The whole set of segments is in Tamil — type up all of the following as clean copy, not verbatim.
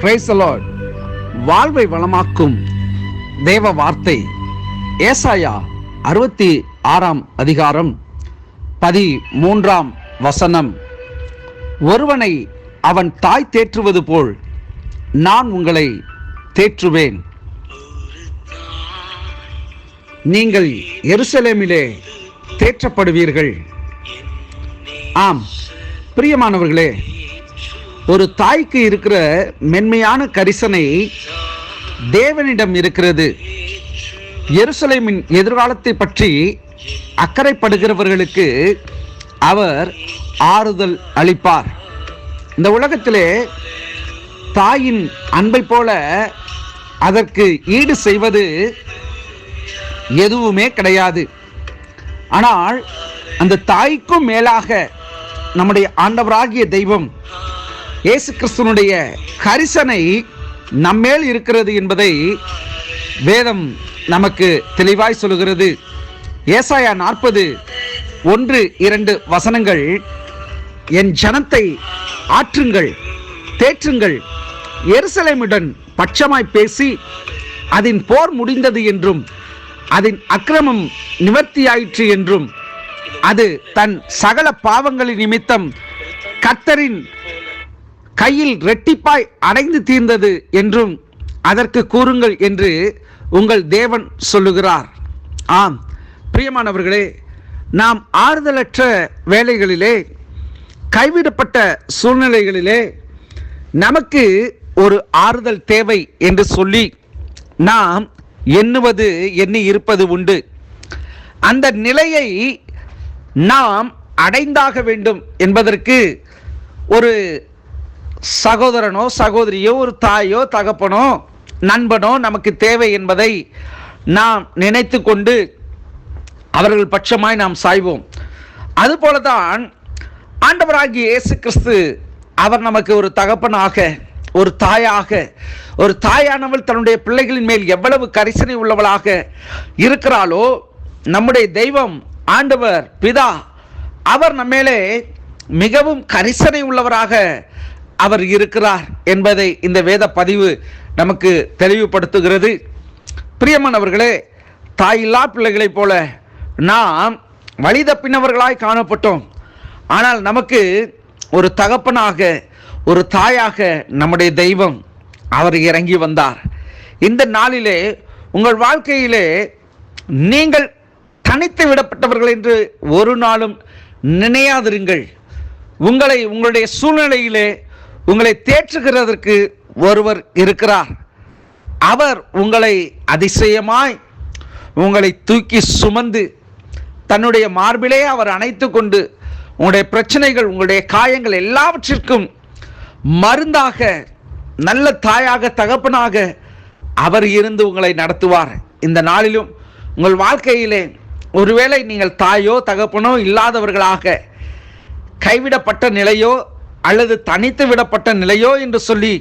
Praise the Lord. வாழ்வை வளமாக்கும் தேவ வார்த்தை ஏசாயா 66 அதிகாரம் 13 ஒருவனை அவன் தாய் தேற்றுவது போல் நான் உங்களை தேற்றுவேன். நீங்கள் எருசலேமிலே தேற்றப்படுவீர்கள். ஆம் பிரியமானவர்களே, ஒரு தாய்க்கு இருக்கிற மென்மையான கரிசனை தேவனிடம் இருக்கிறது. எருசலேமின் எதிர்காலத்தை பற்றி அக்கறைப்படுகிறவர்களுக்கு அவர் ஆறுதல் அளிப்பார். இந்த உலகத்திலே தாயின் அன்பை போல அதற்கு ஈடு செய்வது எதுவுமே கிடையாது. ஆனால் அந்த தாய்க்கும் மேலாக நம்முடைய ஆண்டவராகிய தெய்வம் இயேசு கிறிஸ்துனுடைய கரிசனை நம்மேல் இருக்கிறது என்பதை வேதம் நமக்கு தெளிவாய் சொல்லுகிறது. ஏசாயா 40:1-2 என் ஜனத்தை ஆற்றுங்கள், தேற்றுங்கள், எருசலேமுடன் பட்சமாய் பேசி அதன் போர் முடிந்தது என்றும் அதன் அக்கிரமம் நிவர்த்தியாயிற்று என்றும் அது தன் சகல பாவங்களின் நிமித்தம் கர்த்தரின் கையில் இரட்டிப்பாய் அடைந்து தீர்ந்தது என்றும் அதற்கு கூறுங்கள் என்று உங்கள் தேவன் சொல்லுகிறார். ஆம் பிரியமானவர்களே, நாம் ஆறுதலற்ற வேளைகளிலே, கைவிடப்பட்ட சூழ்நிலைகளிலே நமக்கு ஒரு ஆறுதல் தேவை என்று சொல்லி நாம் எண்ணி இருப்பது உண்டு. அந்த நிலையை நாம் அடைந்தாக வேண்டும் என்பதற்கு ஒரு சகோதரனோ சகோதரியோ, ஒரு தாயோ தகப்பனோ நண்பனோ நமக்கு தேவை என்பதை நாம் நினைத்து கொண்டு அவர்கள் பட்சமாய் நாம் சாய்வோம். அதுபோலதான் ஆண்டவராகிய இயேசு கிறிஸ்து அவர் நமக்கு ஒரு தகப்பனாக, ஒரு தாயாக, ஒரு தாயானவள் தன்னுடைய பிள்ளைகளின் மேல் எவ்வளவு கரிசனை உள்ளவளாக இருக்கிறாளோ, நம்முடைய தெய்வம் ஆண்டவர் பிதா அவர் நம்மேலே மிகவும் கரிசனை உள்ளவராக அவர் இருக்கிறார் என்பதை இந்த வேத பதிவு நமக்கு தெளிவுபடுத்துகிறது. பிரியமானவர்களே, தாயில்லா பிள்ளைகளைப் போல நாம் வழி தப்பினவர்களாய் காணப்பட்டோம். ஆனால் நமக்கு ஒரு தகப்பனாக, ஒரு தாயாக நம்முடைய தெய்வம் அவர் இறங்கி வந்தார். இந்த நாளிலே உங்கள் வாழ்க்கையிலே நீங்கள் தனித்து விடப்பட்டவர்கள் என்று ஒரு நாளும் நினையாதிருங்கள். உங்களுடைய சூழ்நிலையிலே உங்களை தேற்றுகிறதற்கு ஒருவர் இருக்கிறார். அவர் உங்களை அதிசயமாய் உங்களை தூக்கி சுமந்து தன்னுடைய மார்பிலே அவர் அணைத்து கொண்டு உங்களுடைய பிரச்சனைகள், உங்களுடைய காயங்கள் எல்லாவற்றிற்கும் மருந்தாக, நல்ல தாயாக, தகப்பனாக அவர் இருந்து உங்களை நடத்துவார். இந்த நாளிலும் உங்கள் வாழ்க்கையிலே ஒருவேளை நீங்கள் தாயோ தகப்பனோ இல்லாதவர்களாக, கைவிடப்பட்ட நிலையோ அல்லது தனித்து விடப்பட்ட நிலையோ என்று சொல்லி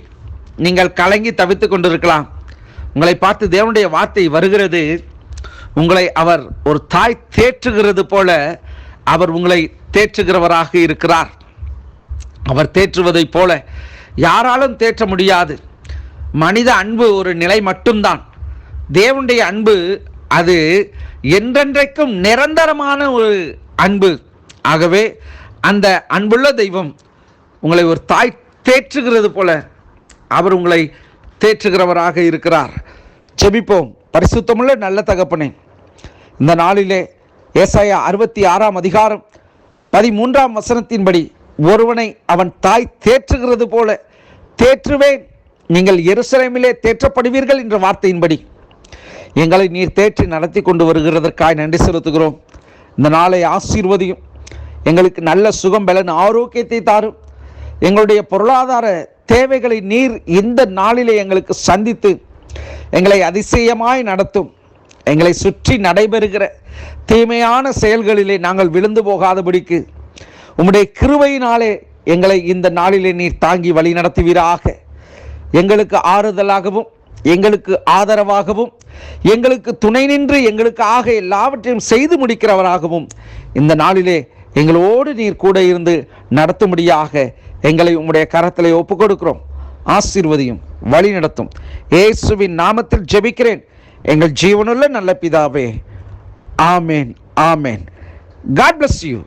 நீங்கள் கலங்கி தவித்து கொண்டிருக்கலாம். உங்களை பார்த்து தேவனுடைய வார்த்தை வருகிறது. உங்களை அவர் ஒரு தாய் தேற்றுகிறது போல அவர் உங்களை தேற்றுகிறவராக இருக்கிறார். அவர் தேற்றுவதைப் போல யாராலும் தேற்ற முடியாது. மனித அன்பு ஒரு நிலை மட்டும்தான். தேவனுடைய அன்பு அது என்றென்றைக்கும் நிரந்தரமான ஒரு அன்பு. ஆகவே அந்த அன்புள்ள தெய்வம் உங்களை ஒரு தாய் தேற்றுகிறது போல அவர் உங்களை தேற்றுகிறவராக இருக்கிறார். ஜெபிப்போம். பரிசுத்தமுள்ள நல்ல தகப்பனே, இந்த நாளிலே ஏசாயா 66 அதிகாரம் 13 ஒருவனை அவன் தாய் தேற்றுகிறது போல தேற்றுவேன், நீங்கள் எருசலேமிலே தேற்றப்படுவீர்கள் என்ற வார்த்தையின்படி எங்களை நீர் தேற்றி நடத்தி கொண்டு வருகிறதற்காய் நன்றி செலுத்துகிறோம். இந்த நாளை ஆசீர்வதியும். எங்களுக்கு நல்ல சுகம், பலன், ஆரோக்கியத்தை தாரும். எங்களுடைய பொருளாதார தேவைகளை நீர் இந்த நாளிலே எங்களுக்கு சந்தித்து எங்களை அதிசயமாய் நடத்தும். எங்களை சுற்றி நடைபெறுகிற தீமையான செயல்களிலே நாங்கள் விழுந்து போகாதபடிக்கு உம்முடைய கிருபையினாலே எங்களை இந்த நாளிலே நீர் தாங்கி வழி நடத்துவீராக. எங்களுக்கு ஆறுதலாகவும், எங்களுக்கு ஆதரவாகவும், எங்களுக்கு துணை நின்று எங்களுக்காக எல்லாவற்றையும் செய்து முடிக்கிறவராகவும் இந்த நாளிலே எங்களோடு நீர் கூட இருந்து நடத்தும்படியாக எங்களை உம்முடைய கரத்திலே ஒப்புக் கொடுக்கிறோம். ஆசீர்வதியும். வழி நடத்தும். இயேசுவின் நாமத்தில் ஜெபிக்கிறேன் எங்கள் ஜீவனுள்ள நல்ல பிதாவே. ஆமேன், ஆமேன். God bless you.